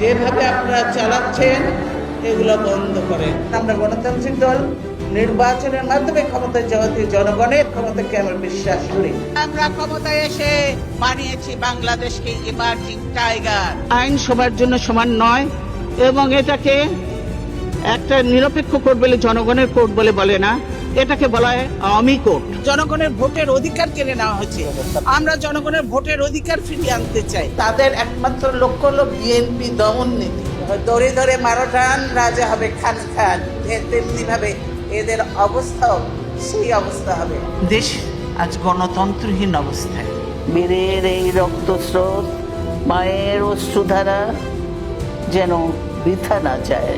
যেভাবে আপনারা চালাচ্ছেন এগুলো বন্ধ করেন। আমরা গণতান্ত্রিক দল নির্বাচনের মাধ্যমে ক্ষমতায় যাওয়াতে জনগণের ক্ষমতাকে আমরা বিশ্বাস করি। আমরা ক্ষমতায় এসে বানিয়েছি বাংলাদেশকে ইমার্জিং টাইগার। আইন সবার জন্য সমান নয় এবং এটাকে একটা নিরপেক্ষ কোর্ট বলে জনগণের কোর্ট বলে না, এটাকে বলা হয় আওয়ামী কোর্ট। জনগণের ভোটের অধিকার কেড়ে নেওয়া হয়েছে। আমরা জনগণের ভোটের অধিকার ফিরিয়ে আনতে চাই। তাদের একমাত্র লক্ষ্য হলো বিএনপি দমন নীতি। ধরে ধরে মারোটান রাজা হবে খান খান, তেমনি ভাবে এদের অবস্থাও সেই অবস্থা হবে। দেশ আজ গণতন্ত্রহীন অবস্থায়। বীরের এই রক্তস্রোত, মায়ের অশ্রুধারা যেন বৃথা না যায়।